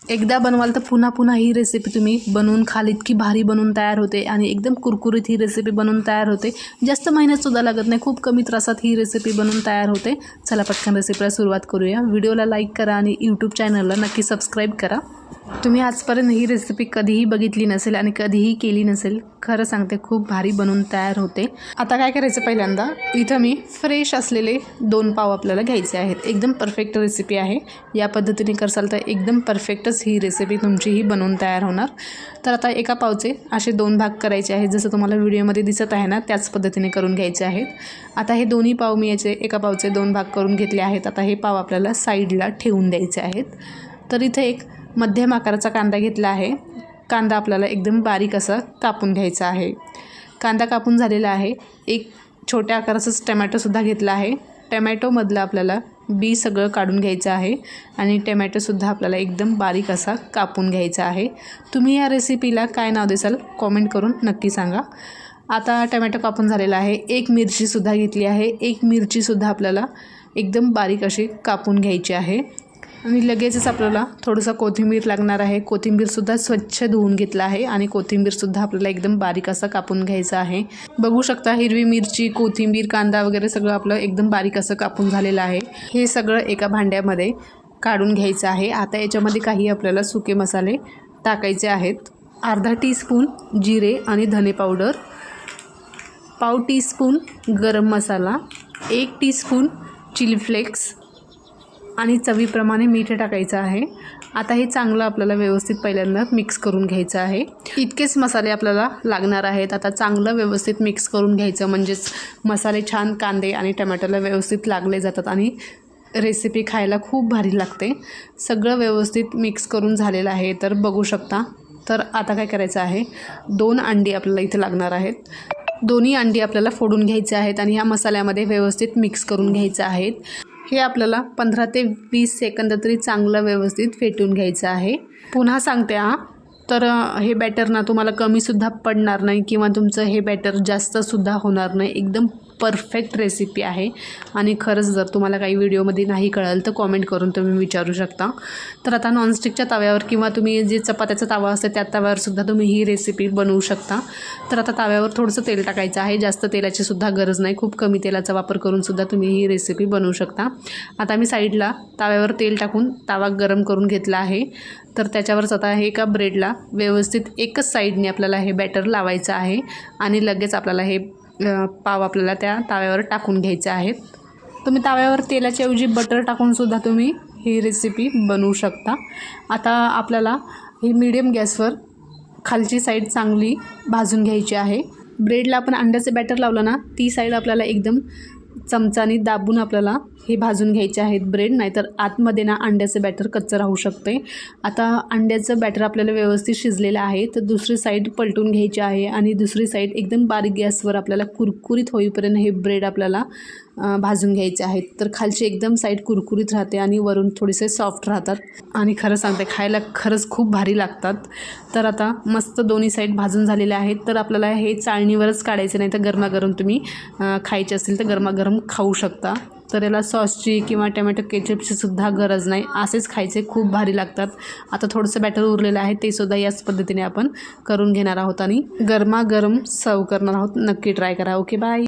एकदा बनवाल तर पुन्हा पुन्हा ही रेसिपी तुम्ही बनवून खाल, इतकी भारी बनवून तयार होते आणि एकदम कुरकुरीत ही रेसिपी बनवून तयार होते। जास्त मेहनतसुद्धा लागत नाही, खूप कमी त्रासात ही रेसिपी बनवून तयार होते। चला पटकन रेसिपीला सुरुवात करूया। व्हिडिओला लाईक करा आणि यूट्यूब चॅनलला नक्की सबस्क्राईब करा। तुम्ही आजपर्यंत ही रेसिपी कधीही बघितली नसेल आणि कधीही केली नसेल, खरं सांगते खूप भारी बनवून तयार होते। आता काय करायचं, पहिल्यांदा इथं मी फ्रेश असलेले 2 पाव आपल्याला घ्यायचे आहेत। एकदम परफेक्ट रेसिपी आहे, या पद्धतीने करसाल तर एकदम परफेक्टच ही रेसिपी तुमचीही बनवून तयार होणार। तर आता एका पावचे असे 2 भाग करायचे आहेत, जसं तुम्हाला व्हिडिओमध्ये दिसत आहे ना त्याच पद्धतीने करून घ्यायचे आहेत। आता हे दोन्ही पाव मी याचे एका पावचे 2 भाग करून घेतले आहेत। आता हे पाव आपल्याला साईडला ठेवून द्यायचे आहेत। तर इथे एक मध्यम आकाराचा कांदा घेतला आहे। कांदा आपल्याला एकदम बारीक असा कापून घ्यायचा आहे। कांदा कापून झालेला आहे। एक छोट्या आकाराचाच टमॅटोसुद्धा घेतला आहे। टमॅटोमधलं आपल्याला बी सगळं काढून घ्यायचं आहे आणि टमॅटोसुद्धा आपल्याला एकदम बारीक असा कापून घ्यायचा आहे। तुम्ही या रेसिपीला काय नाव देसाल कॉमेंट करून नक्की सांगा। आता टमॅटो कापून झालेला आहे। एक मिरचीसुद्धा घेतली आहे। एक मिरचीसुद्धा आपल्याला एकदम बारीक अशी कापून घ्यायची आहे आणि लगेचच आपल्याला थोडंसं कोथिंबीर लागणार आहे। कोथिंबीरसुद्धा स्वच्छ धुवून घेतला आहे आणि कोथिंबीरसुद्धा आपल्याला एकदम बारीक असं कापून घ्यायचं आहे। बघू शकता हिरवी मिरची, कोथिंबीर, कांदा वगैरे सगळं आपलं एकदम बारीक असं कापून झालेलं आहे। हे सगळं एका भांड्यामध्ये काढून घ्यायचं आहे। आता याच्यामध्ये काही आपल्याला सुके मसाले टाकायचे आहेत। अर्धा टीस्पून जिरे आणि धने पावडर, पाव टीस्पून गरम मसाला, 1 टीस्पून चिली फ्लेक्स आणि चवीप्रमाणे मीठ टाकायचं आहे। आता हे चांगलं आपल्याला व्यवस्थित पहिल्यांदा मिक्स करून घ्यायचं आहे। इतकेच मसाले आपल्याला लागणार आहेत। आता चांगलं व्यवस्थित मिक्स करून घ्यायचं, म्हणजेच मसाले छान कांदे आणि टमॅटोला व्यवस्थित लागले जातात आणि रेसिपी खायला खूप भारी लागते। सगळं व्यवस्थित मिक्स करून झालेलं आहे, तर बघू शकता। तर आता काय करायचं आहे, 2 अंडी आपल्याला इथे लागणार आहेत। दोन्ही अंडी आपल्याला फोडून घ्यायचे आहेत आणि ह्या मसाल्यामध्ये व्यवस्थित मिक्स करून घ्यायचं आहेत। हे आपल्याला 15 ते 20 सेकंद तरी चांगलं व्यवस्थित फेटून घ्यायचं आहे। पुन्हा सांगते तर हे बॅटर ना तुम्हाला कमीसुद्धा पडणार नाही किंवा तुमचं हे बॅटर जास्तसुद्धा होणार नाही। एकदम परफेक्ट रेसिपी आहे आणि खरंच जर तुम्हाला काही व्हिडिओमध्ये नाही कळलं तर कॉमेंट करून तुम्ही विचारू शकता। तर आता नॉनस्टिकच्या तव्यावर किंवा तुम्ही जे चपात्याचा तवा असते त्या तव्यावरसुद्धा तुम्ही ही रेसिपी बनवू शकता। तर आता तव्यावर थोडंसं तेल टाकायचं आहे। जास्त तेलाची सुद्धा गरज नाही, खूप कमी तेलाचा वापर करूनसुद्धा तुम्ही ही रेसिपी बनवू शकता। आता मी साईडला तव्यावर तेल टाकून तवा गरम करून घेतला आहे। तर त्याच्यावरच आता हे एका ब्रेडला व्यवस्थित एकच साईडने आपल्याला हे बॅटर लावायचं आहे आणि लगेच आपल्याला हे पाव आपल्याला त्या तव्यावर टाकून घ्यायचे आहेत। तुम्ही तव्यावर तेलाच्या ऐवजी बटर टाकूनसुद्धा तुम्ही ही रेसिपी बनवू शकता। आता आपल्याला ही मीडियम गॅसवर खालची साईड चांगली भाजून घ्यायची आहे। ब्रेडला आपण अंड्याचे बॅटर लावलं ना, ती साईड आपल्याला एकदम चमचाने दाबून आपल्याला हे भाजून घ्यायचे आहेत ब्रेड, नाहीतर आतमध्ये ना अंड्याचं बॅटर कच्चं राहू शकते। आता अंड्याचं बॅटर आपल्याला व्यवस्थित शिजलेलं आहे, तर दुसरी साईड पलटून घ्यायची आहे आणि दुसरी साईड एकदम बारीक गॅसवर आपल्याला कुरकुरीत होईपर्यंत हे ब्रेड आपल्याला भाजून घ्यायचे आहेत। तर खालची एकदम साईड कुरकुरीत राहते आणि वरून थोडेसे सॉफ्ट राहतात आणि खरं सांगते खायला खरंच खूप भारी लागतात। तर आता मस्त दोन्ही साईड भाजून झालेले आहेत। तर आपल्याला हे चाळणीवरच काढायचे, नाही तर गरमागरम तुम्ही खायचे असतील तर गरमागरम खाऊ शकता। तर याला सॉसची किंवा टमॅटो केचपची सुद्धा गरज नाही, असेच खायचे खूप भारी लागतात। आता थोडंसं बॅटर उरलेलं आहे, ते सुद्धा याच पद्धतीने आपण करून घेणार आहोत आणि गरमागरम सर्व करणार आहोत। नक्की ट्राय करा। Okay, bye.